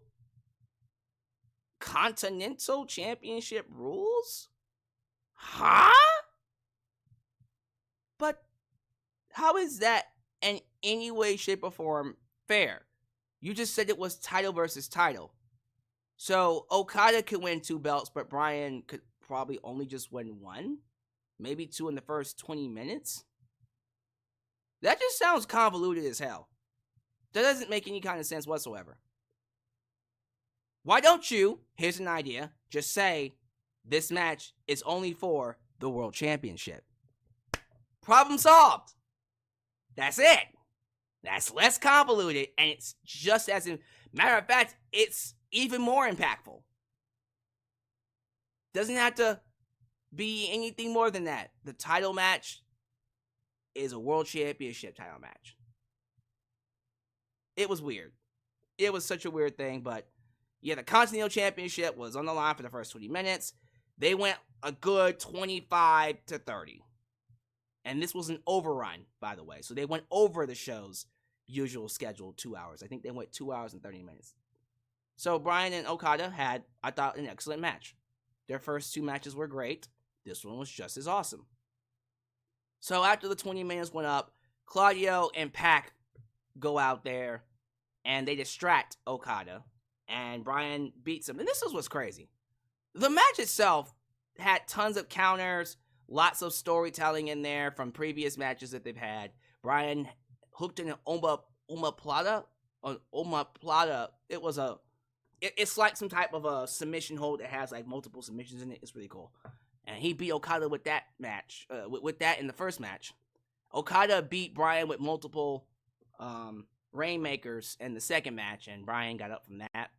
Continental Championship rules? Huh? But how is that in any way, shape, or form fair? You just said it was title versus title. So Okada could win 2 belts, but Bryan could probably only just win 1? Maybe 2 in the first 20 minutes? That just sounds convoluted as hell. That doesn't make any kind of sense whatsoever. Why don't you, here's an idea, just say this match is only for the World Championship. Problem solved. That's it. That's less convoluted, and it's just as, matter of fact, it's even more impactful. Doesn't have to be anything more than that. The title match is a World Championship title match. It was weird. It was such a weird thing, but yeah, the Continental Championship was on the line for the first 20 minutes. They went a good 25-30. And this was an overrun, by the way. So they went over the show's usual schedule 2 hours. I think they went 2 hours and 30 minutes. So Bryan and Okada had, I thought, an excellent match. Their first 2 matches were great. This one was just as awesome. So after the 20 minutes went up, Claudio and Pac go out there and they distract Okada. And Bryan beats him. And this is what's crazy. The match itself had tons of counters, lots of storytelling in there from previous matches that they've had. Bryan hooked in an omoplata. It was it's like some type of a submission hold that has like multiple submissions in it. It's really cool. And he beat Okada with that match, with that in the first match. Okada beat Bryan with multiple Rainmakers in the second match, and Bryan got up from that.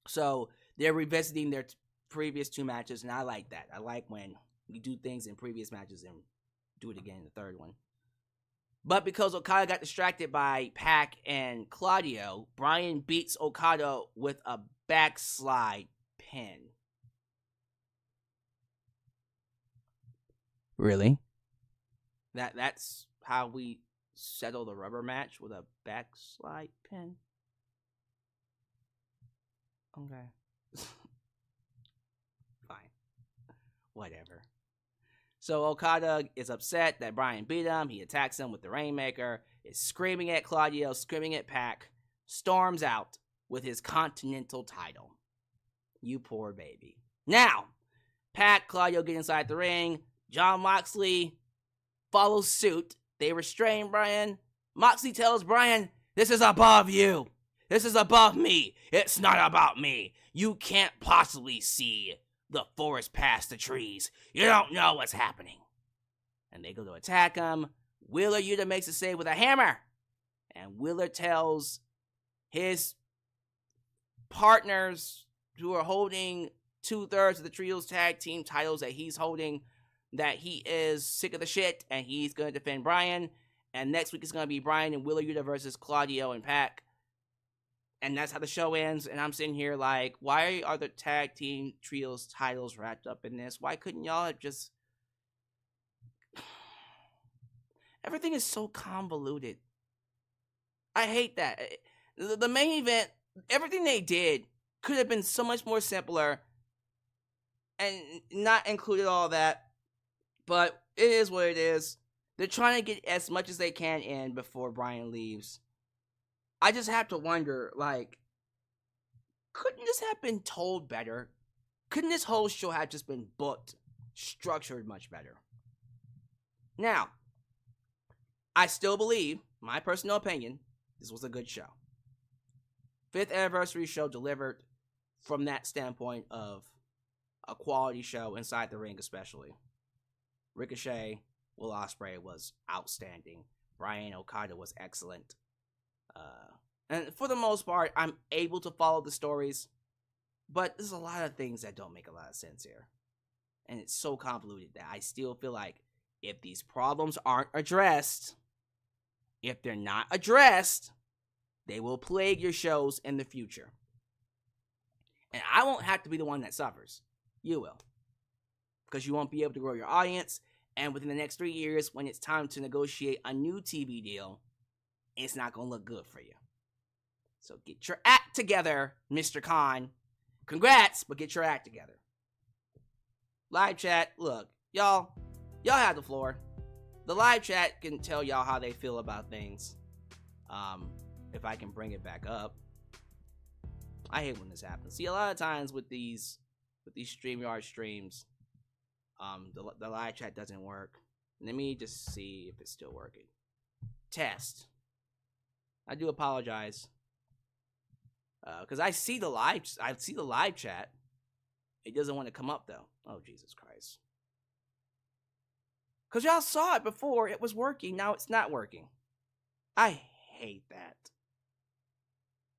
So they're revisiting their previous 2 matches, and I like that. I like when you do things in previous matches and do it again in the third one. But because Okada got distracted by Pac and Claudio, Bryan beats Okada with a backslide pin. Really? That's how we settle the rubber match, with a backslide pin? Okay. Fine. Whatever. So Okada is upset that Bryan beat him. He attacks him with the Rainmaker, is screaming at Claudio, screaming at Pac, storms out with his Continental title. You poor baby. Now, Pac, Claudio get inside the ring. Jon Moxley follows suit. They restrain Bryan. Moxley tells Bryan, "This is above you. This is above me. It's not about me. You can't possibly see the forest past the trees. You don't know what's happening." And they go to attack him. Wheeler Yuta makes a save with a hammer. And Wheeler tells his partners who are holding 2/3 of the Trios Tag Team titles that he's holding that he is sick of the shit and he's going to defend Bryan. And next week it's going to be Bryan and Wheeler Yuta versus Claudio and Pac. And that's how the show ends. And I'm sitting here like, why are the tag team trios titles wrapped up in this? Why couldn't y'all have just... Everything is so convoluted. I hate that. The main event, everything they did could have been so much more simpler and not included all that. But it is what it is. They're trying to get as much as they can in before Bryan leaves. I just have to wonder, like, couldn't this have been told better? Couldn't this whole show have just been booked, structured much better? Now, I still believe, my personal opinion, this was a good show. 5th anniversary show delivered from that standpoint of a quality show inside the ring especially. Ricochet, Will Ospreay was outstanding. Bryan Okada was excellent. And for the most part, I'm able to follow the stories. But there's a lot of things that don't make a lot of sense here. And it's so convoluted that I still feel like if these problems aren't addressed, if they're not addressed, they will plague your shows in the future. And I won't have to be the one that suffers. You will. Because you won't be able to grow your audience. And within the next 3 years, when it's time to negotiate a new TV deal, it's not going to look good for you. So get your act together, Mr. Khan. Congrats, but get your act together. Live chat, look, y'all have the floor. The live chat can tell y'all how they feel about things. If I can bring it back up. I hate when this happens. See, a lot of times with these StreamYard streams, the live chat doesn't work. Let me just see if it's still working. Test. I do apologize. Because I see the live chat. It doesn't want to come up though. Oh, Jesus Christ. Because y'all saw it before. It was working. Now it's not working. I hate that.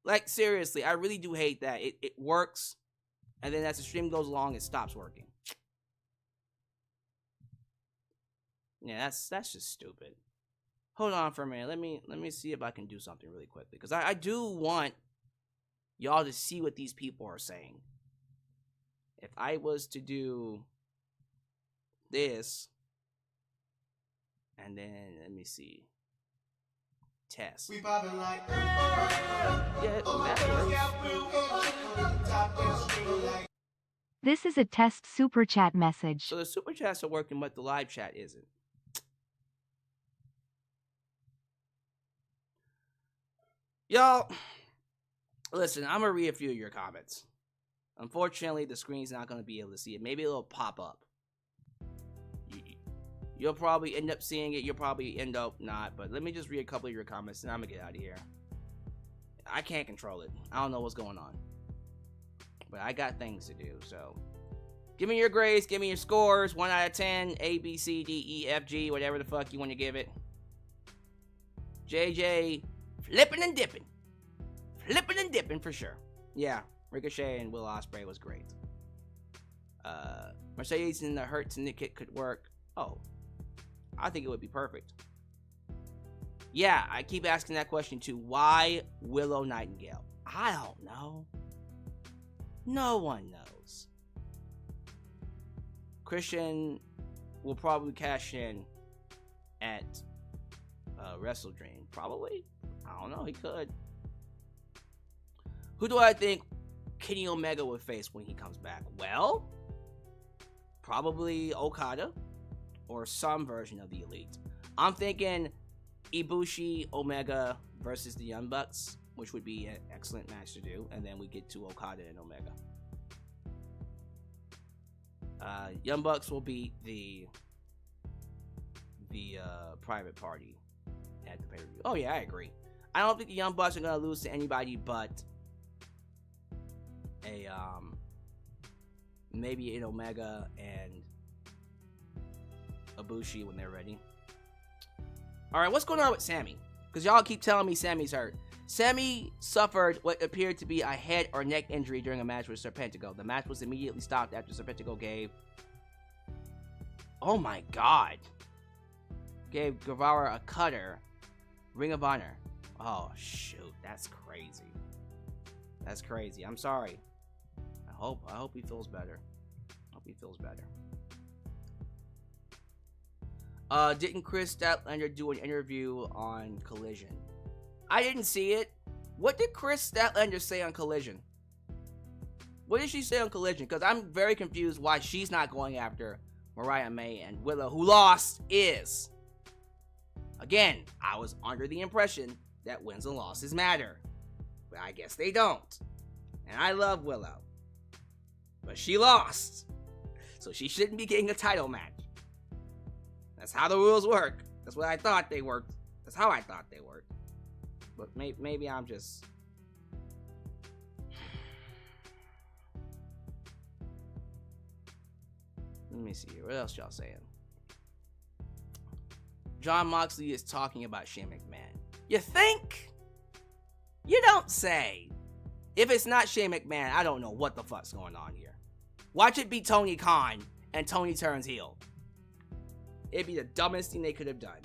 Like, seriously, I really do hate that. It works, and then as the stream goes along, it stops working. Yeah, that's just stupid. Hold on for a minute. Let me see if I can do something really quickly. Because I do want y'all to see what these people are saying. If I was to do this, and then, let me see. Test. We poppin' like yeah, This is a test super chat message. So the super chats are working, but the live chat isn't. Y'all, listen, I'm gonna read a few of your comments. Unfortunately, the screen's not gonna be able to see it. Maybe it'll pop up. You'll probably end up seeing it. You'll probably end up not. But let me just read a couple of your comments, and I'm going to get out of here. I can't control it. I don't know what's going on. But I got things to do, so. Give me your grades. Give me your scores. 1 out of 10. A, B, C, D, E, F, G. Whatever the fuck you want to give it. JJ, flipping and dipping. Flipping and dipping for sure. Yeah, Ricochet and Will Ospreay was great. Mercedes and the Hurt Syndicate could work. Oh. I think it would be perfect. Yeah, I keep asking that question too. Why Willow Nightingale? I don't know. No one knows. Christian will probably cash in at Wrestle Dream. Probably. I don't know. He could. Who do I think Kenny Omega would face when he comes back? Well, probably Okada. Or some version of the Elite. I'm thinking Ibushi, Omega versus the Young Bucks, which would be an excellent match to do, and then we get to Okada and Omega. Young Bucks will beat the Private Party at the pay-per-view. Oh yeah, I agree. I don't think the Young Bucks are gonna lose to anybody but a maybe an Omega and Ibushi when they're ready. Alright, what's going on with Sammy? Because y'all keep telling me Sammy's hurt. Sammy suffered what appeared to be a head or neck injury during a match with Serpentico. The match was immediately stopped after Serpentico gave... Oh my god. Gave Guevara a cutter. Ring of Honor. Oh shoot, that's crazy. That's crazy. I'm sorry. I hope he feels better. I hope he feels better. Didn't Chris Statlander do an interview on Collision? I didn't see it. What did Chris Statlander say on Collision? What did she say on Collision? Because I'm very confused why she's not going after Mariah May and Willow, who lost, is. Again, I was under the impression that wins and losses matter. But I guess they don't. And I love Willow. But she lost. So she shouldn't be getting a title match. That's how the rules work. That's what I thought they worked. That's how I thought they worked. But maybe I'm just... Let me see here. What else y'all saying? John Moxley is talking about Shane McMahon. You think? You don't say. If it's not Shane McMahon, I don't know what the fuck's going on here. Watch it be Tony Khan and Tony turns heel. It'd be the dumbest thing they could have done.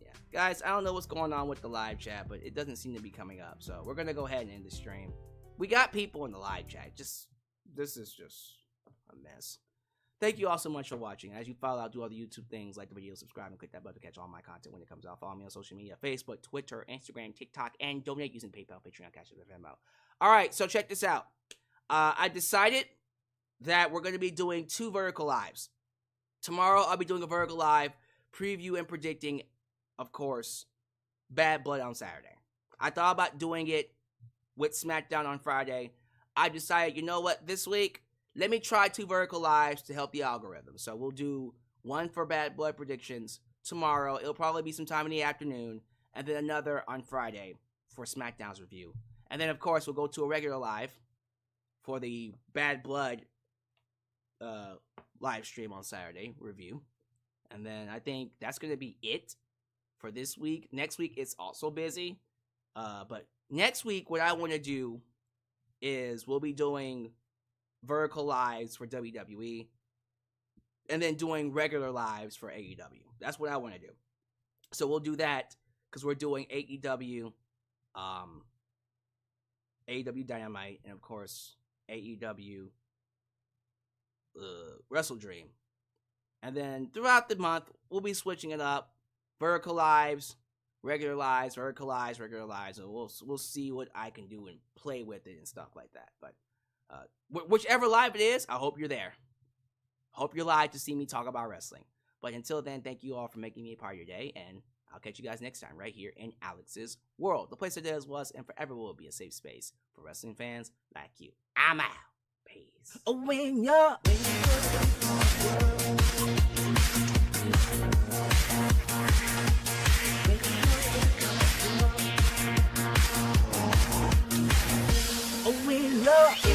Yeah, guys, I don't know what's going on with the live chat, but it doesn't seem to be coming up. So we're gonna go ahead and end the stream. We got people in the live chat. This is just a mess. Thank you all so much for watching. As you follow out, do all the YouTube things, like the video, subscribe, and click that button to catch all my content when it comes out. Follow me on social media, Facebook, Twitter, Instagram, TikTok, and donate using PayPal, Patreon, Cashapp, and Venmo. All right, so check this out. I decided that we're going to be doing 2 vertical lives. Tomorrow, I'll be doing a vertical live preview and predicting, of course, Bad Blood on Saturday. I thought about doing it with SmackDown on Friday. I decided, you know what, this week, let me try 2 vertical lives to help the algorithm. So we'll do one for Bad Blood predictions tomorrow. It'll probably be sometime in the afternoon. And then another on Friday for SmackDown's review. And then, of course, we'll go to a regular live for the Bad Blood live stream on Saturday review. And then I think that's going to be it for this week. Next week, it's also busy. But next week, what I want to do is we'll be doing vertical lives for WWE, and then doing regular lives for AEW. That's what I want to do. So we'll do that because we're doing AEW Dynamite, and of course AEW Wrestle Dream. And then throughout the month, we'll be switching it up: vertical lives, regular lives, vertical lives, regular lives. And we'll see what I can do and play with it and stuff like that. But whichever live it is, I hope you're there. Hope you're live to see me talk about wrestling. But until then, thank you all for making me a part of your day, and I'll catch you guys next time right here in Alyx's World, the place that does, was, and forever will be a safe space for wrestling fans like you. I'm out. Peace. When you're when you're